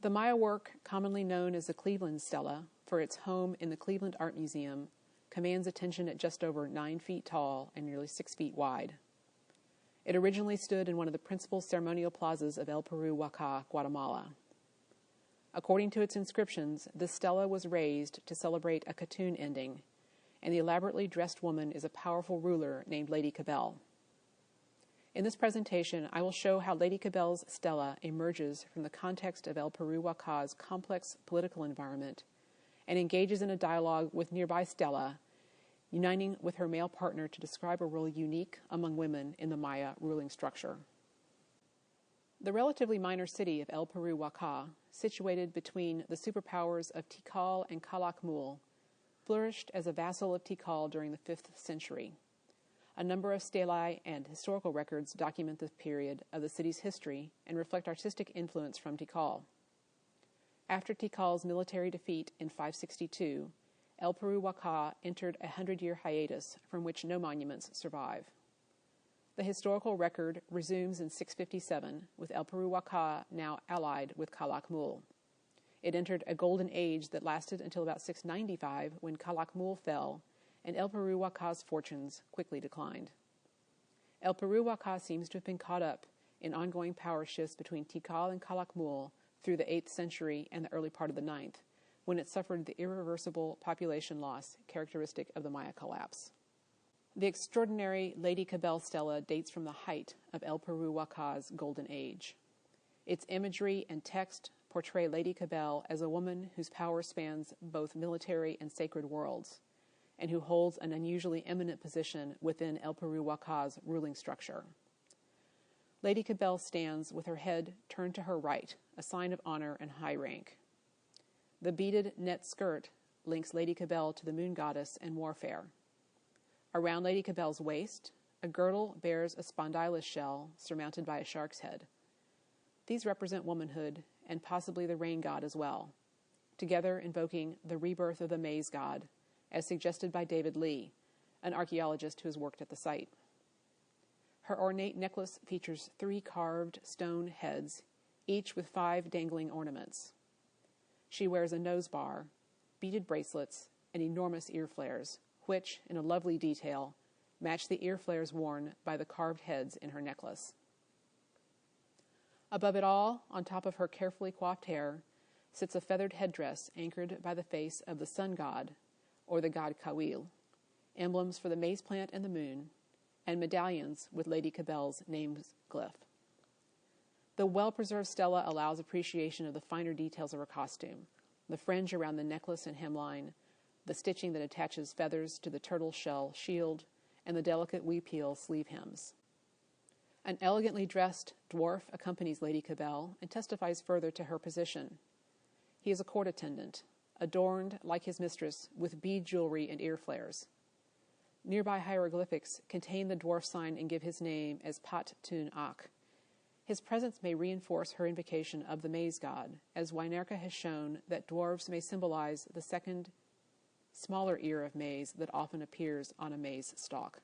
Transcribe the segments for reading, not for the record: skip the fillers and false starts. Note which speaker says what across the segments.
Speaker 1: The Maya work, commonly known as the Cleveland Stela, for its home in the Cleveland Art Museum, commands attention at just over 9 feet tall and nearly 6 feet wide. It originally stood in one of the principal ceremonial plazas of El Peru, Huaca, Guatemala. According to its inscriptions, this stela was raised to celebrate a Katun ending, and the elaborately dressed woman is a powerful ruler named Lady Kabel. In this presentation, I will show how Lady Kabel's stela emerges from the context of El Peru Huaca's complex political environment and engages in a dialogue with nearby stela, uniting with her male partner to describe a role unique among women in the Maya ruling structure. The relatively minor city of El Peru Huaca, situated between the superpowers of Tikal and Calakmul, flourished as a vassal of Tikal during the 5th century. A number of stelae and historical records document this period of the city's history and reflect artistic influence from Tikal. After Tikal's military defeat in 562, El Peru Huaca entered a 100-year hiatus from which no monuments survive. The historical record resumes in 657, with El Peru Huaca now allied with Calakmul. It entered a golden age that lasted until about 695, when Calakmul fell, and El Peru Huaca's fortunes quickly declined. El Peru Huaca seems to have been caught up in ongoing power shifts between Tikal and Calakmul through the 8th century and the early part of the 9th, when it suffered the irreversible population loss characteristic of the Maya collapse. The extraordinary Lady Kabel stela dates from the height of El Peru Huaca's golden age. Its imagery and text portray Lady Kabel as a woman whose power spans both military and sacred worlds, and who holds an unusually eminent position within El Peru Huaca's ruling structure. Lady Kabel stands with her head turned to her right, a sign of honor and high rank. The beaded net skirt links Lady Kabel to the moon goddess and warfare. Around Lady Kabel's waist, a girdle bears a spondylus shell surmounted by a shark's head. These represent womanhood and possibly the rain god as well, together invoking the rebirth of the maize god, as suggested by David Lee, an archaeologist who has worked at the site. Her ornate necklace features 3 carved stone heads, each with 5 dangling ornaments. She wears a nose bar, beaded bracelets, and enormous ear flares, which, in a lovely detail, match the ear flares worn by the carved heads in her necklace. Above it all, on top of her carefully coiffed hair, sits a feathered headdress anchored by the face of the sun god, or the god Kawil, emblems for the maize plant and the moon, and medallions with Lady Kabel's name glyph. The well-preserved stela allows appreciation of the finer details of her costume, the fringe around the necklace and hemline, the stitching that attaches feathers to the turtle shell shield, and the delicate wee-peel sleeve hems. An elegantly dressed dwarf accompanies Lady Kabel and testifies further to her position. He is a court attendant, adorned, like his mistress, with bead jewelry and ear flares. Nearby hieroglyphics contain the dwarf sign and give his name as Pat Tun Ak. His presence may reinforce her invocation of the maize god, as Weinerka has shown that dwarves may symbolize the second, smaller ear of maize that often appears on a maize stalk.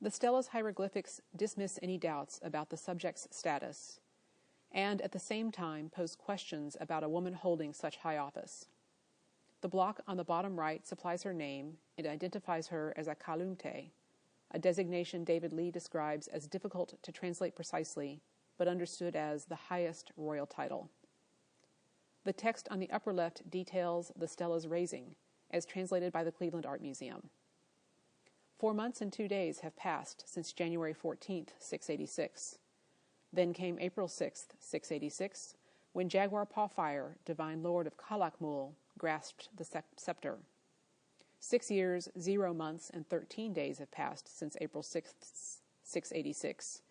Speaker 1: The stela's hieroglyphics dismiss any doubts about the subject's status, and at the same time pose questions about a woman holding such high office. The block on the bottom right supplies her name and identifies her as a Kalumte, a designation David Lee describes as difficult to translate precisely, but understood as the highest royal title. The text on the upper left details the stela's raising, as translated by the Cleveland Art Museum. 4 months and 2 days have passed since January 14th, 686. Then came April 6th, 686, when Jaguar Paw Fire, divine lord of Calakmul, grasped the scepter. 6 years, 0 months, and 13 days have passed since April 6th, 686.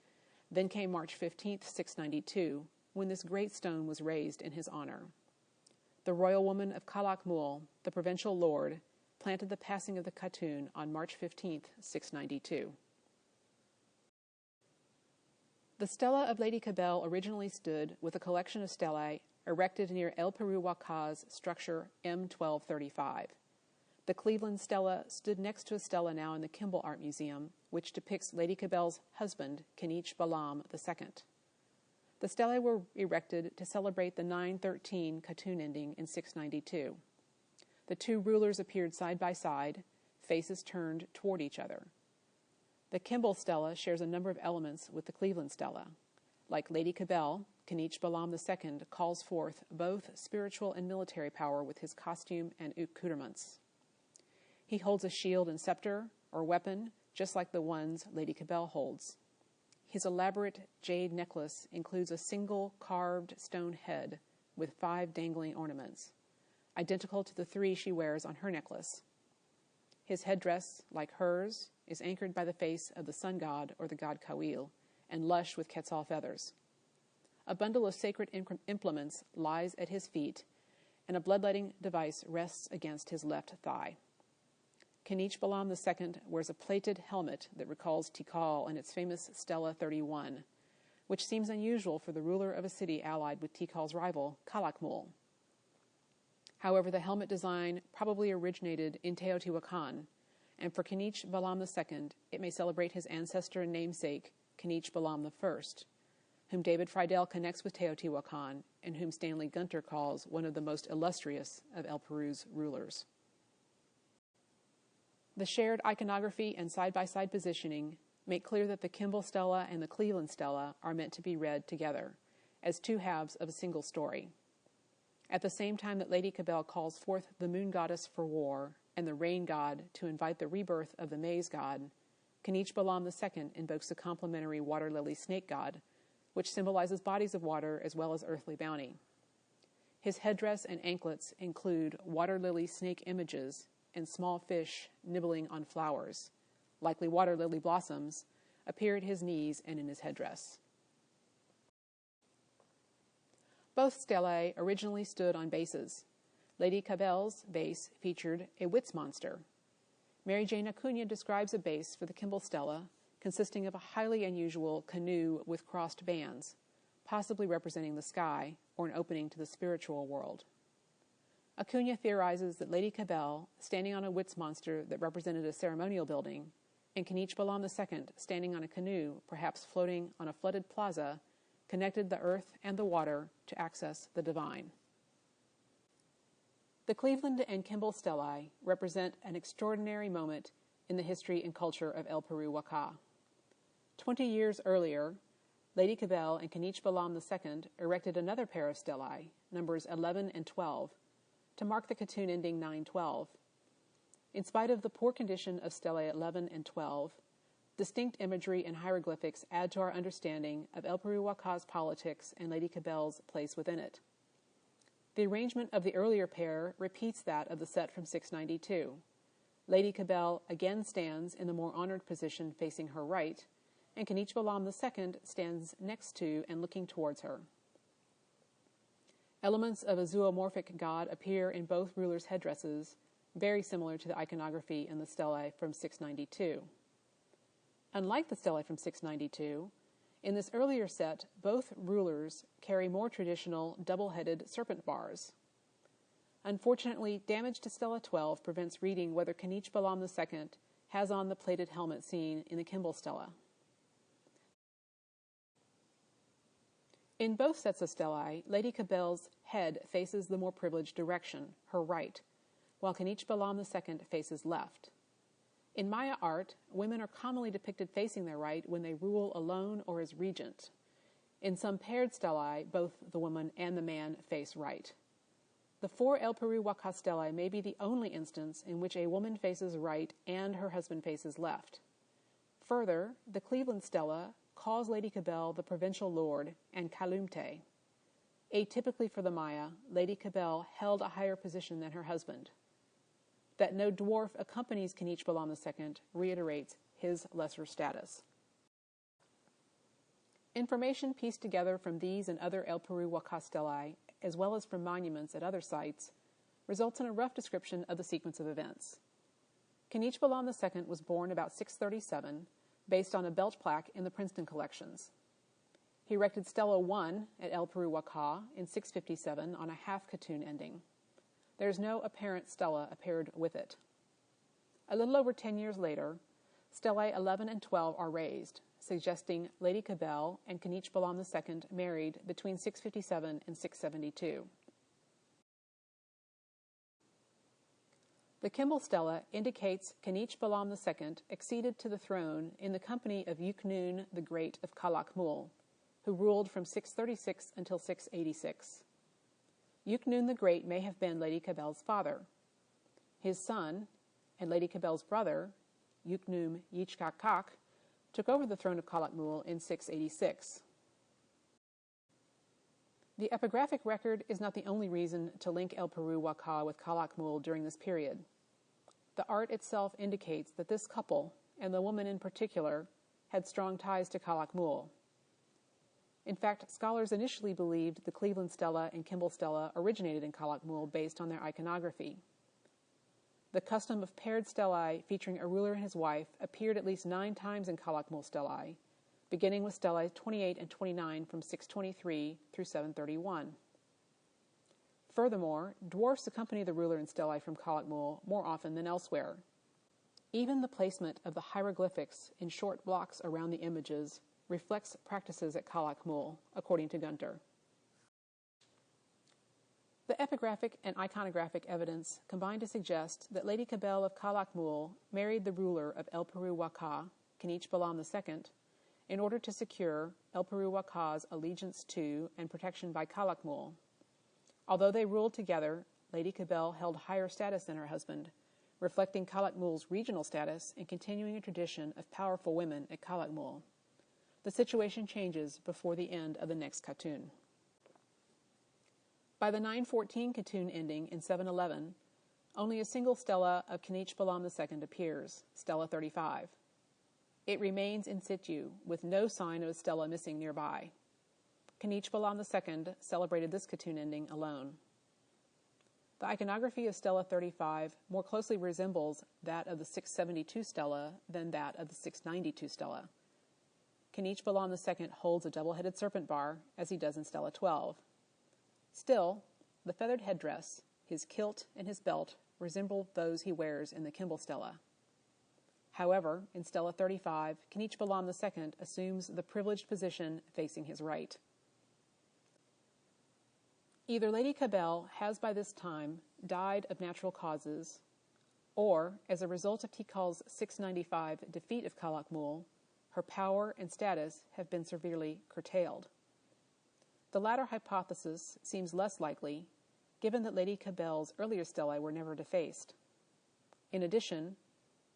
Speaker 1: Then came March 15th, 692, when this great stone was raised in his honor. The royal woman of Calakmul, the provincial lord, planted the passing of the Katun on March 15th, 692. The stela of Lady Kabel originally stood with a collection of stelae erected near El Peru Huaca's structure M1235. The Cleveland stela stood next to a stela now in the Kimball Art Museum, which depicts Lady Kabel's husband, Keniche Balam II. The stelae were erected to celebrate the 913 Katun ending in 692. The two rulers appeared side by side, faces turned toward each other. The Kabel stela shares a number of elements with the Cleveland stela. Like Lady Kabel, Kanich Balaam II calls forth both spiritual and military power with his costume and accoutrements. He holds a shield and scepter, or weapon, just like the ones Lady Kabel holds. His elaborate jade necklace includes a single carved stone head with 5 dangling ornaments, identical to the 3 she wears on her necklace. His headdress, like hers, is anchored by the face of the sun god or the god Kawil, and lush with quetzal feathers. A bundle of sacred implements lies at his feet, and a bloodletting device rests against his left thigh. Kanich Balaam II wears a plated helmet that recalls Tikal and its famous Stela 31, which seems unusual for the ruler of a city allied with Tikal's rival, Calakmul. However, the helmet design probably originated in Teotihuacan, and for Kanich Balaam II, it may celebrate his ancestor and namesake, Kanich Balaam I, whom David Friedel connects with Teotihuacan and whom Stanley Gunter calls one of the most illustrious of El Peru's rulers. The shared iconography and side-by-side positioning make clear that the Kabel stela and the Cleveland stela are meant to be read together, as two halves of a single story. At the same time that Lady Kabel calls forth the moon goddess for war and the rain god to invite the rebirth of the maize god, Kanich Balaam II invokes the complementary water lily snake god, which symbolizes bodies of water as well as earthly bounty. His headdress and anklets include water lily snake images and small fish nibbling on flowers, likely water lily blossoms, appear at his knees and in his headdress. Both stelae originally stood on bases. Lady Kabel's base featured a witz monster. Mary Jane Acuna describes a base for the Kabel stela consisting of a highly unusual canoe with crossed bands, possibly representing the sky or an opening to the spiritual world. Acuna theorizes that Lady Kabel, standing on a witz monster that represented a ceremonial building, and Kanich Balaam II, standing on a canoe, perhaps floating on a flooded plaza, connected the earth and the water to access the divine. The Cleveland and Kabel stelae represent an extraordinary moment in the history and culture of El Peru Waka. 20 years earlier, Lady Kabel and Kanich Balaam II erected another pair of stelae, numbers 11 and 12, to mark the Katun ending 912. In spite of the poor condition of stelae 11 and 12, distinct imagery and hieroglyphics add to our understanding of El Peru Waka's politics and Lady Kabel's place within it. The arrangement of the earlier pair repeats that of the set from 692. Lady Kabel again stands in the more honored position facing her right, and Kanich Balaam II stands next to and looking towards her. Elements of a zoomorphic god appear in both rulers' headdresses, very similar to the iconography in the stelae from 692. Unlike the stelae from 692, in this earlier set, both rulers carry more traditional double-headed serpent bars. Unfortunately, damage to Stela 12 prevents reading whether Kanich Balaam II has on the plated helmet seen in the Kabel stela. In both sets of stelae, Lady Kabel's head faces the more privileged direction, her right, while Kanich Balaam II faces left. In Maya art, women are commonly depicted facing their right when they rule alone or as regent. In some paired stelae, both the woman and the man face right. The 4 El Peru Waka stelae may be the only instance in which a woman faces right and her husband faces left. Further, the Cleveland stela calls Lady Kabel the provincial lord and Kalumte. Atypically for the Maya, Lady Kabel held a higher position than her husband. That no dwarf accompanies Kanich Balaam II reiterates his lesser status. Information pieced together from these and other El Peru Waka stelae, as well as from monuments at other sites, results in a rough description of the sequence of events. Kanich Balaam II was born about 637, based on a belt plaque in the Princeton collections. He erected Stela 1 at El Peru Waka in 657 on a half Katun ending. There is no apparent stela paired with it. A little over 10 years later, Stelae 11 and 12 are raised, suggesting Lady Kabel and Kanich Balam II married between 657 and 672. The Kimball stela indicates Kanich Balam II acceded to the throne in the company of Yuknun the Great of Kalakmul, who ruled from 636 until 686. Yuknun the Great may have been Lady Kabel's father. His son, and Lady Kabel's brother, Yuknum Yichkakak, took over the throne of Kalakmul in 686. The epigraphic record is not the only reason to link El Peru Waka with Kalakmul during this period. The art itself indicates that this couple, and the woman in particular, had strong ties to Kalakmul. In fact, scholars initially believed the Cleveland stela and Kimball stela originated in Kalakmul based on their iconography. The custom of paired stelae featuring a ruler and his wife appeared at least 9 times in Kalakmul stelae, beginning with stelae 28 and 29 from 623 through 731. Furthermore, dwarfs accompany the ruler and stelae from Kalakmul more often than elsewhere. Even the placement of the hieroglyphics in short blocks around the images reflects practices at Kalakmul, according to Gunter. The epigraphic and iconographic evidence combine to suggest that Lady Kabel of Kalakmul married the ruler of El Peru Waka, Kanich Balam II, in order to secure El Peru Waka's allegiance to and protection by Kalakmul. Although they ruled together, Lady Kabel held higher status than her husband, reflecting Kalakmul's regional status and continuing a tradition of powerful women at Kalakmul. The situation changes before the end of the next Katun. By the 914 Katun ending in 711, only a single stela of Kanich Balam II appears, stela 35. It remains in situ, with no sign of a stela missing nearby. Kanich Balam II celebrated this Katun ending alone. The iconography of stela 35 more closely resembles that of the 672 stela than that of the 692 stela. Kanich Balam II holds a double-headed serpent bar, as he does in stela 12. Still, the feathered headdress, his kilt, and his belt resemble those he wears in the Kimball stela. However, in stela 35, Kanich Balam II assumes the privileged position facing his right. Either Lady Kabel has by this time died of natural causes, or, as a result of Tikal's 695 defeat of Kalakmul, her power and status have been severely curtailed. The latter hypothesis seems less likely, given that Lady Kabel's earlier stelae were never defaced. In addition,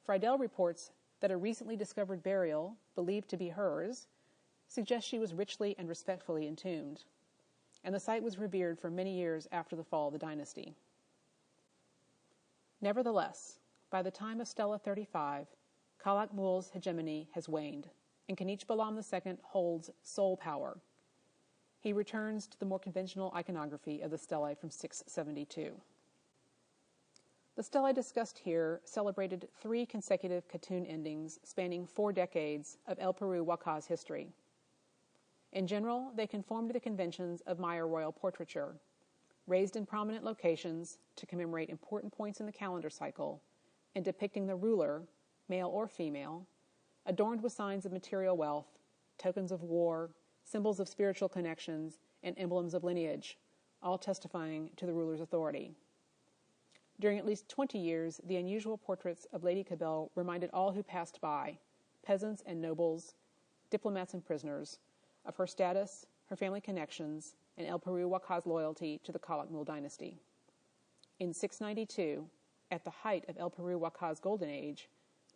Speaker 1: Friedel reports that a recently discovered burial, believed to be hers, suggests she was richly and respectfully entombed, and the site was revered for many years after the fall of the dynasty. Nevertheless, by the time of stela 35, Kalakmul's hegemony has waned, and Kanich Balam II holds sole power. He returns to the more conventional iconography of the stelae from 672. The stelae discussed here celebrated 3 consecutive Katun endings spanning 4 decades of El Peru Waka's history. In general, they conform to the conventions of Maya royal portraiture, raised in prominent locations to commemorate important points in the calendar cycle, and depicting the ruler, male or female, adorned with signs of material wealth, tokens of war, symbols of spiritual connections, and emblems of lineage, all testifying to the ruler's authority. During at least 20 years, the unusual portraits of Lady Kabel reminded all who passed by, peasants and nobles, diplomats and prisoners, of her status, her family connections, and El Peru Waka's loyalty to the Kalakmul dynasty. In 692, at the height of El Peru Waka's golden age,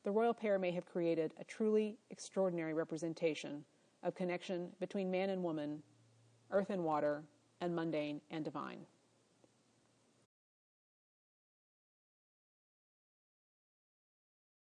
Speaker 1: the royal pair may have created a truly extraordinary representation of connection between man and woman, earth and water, and mundane and divine.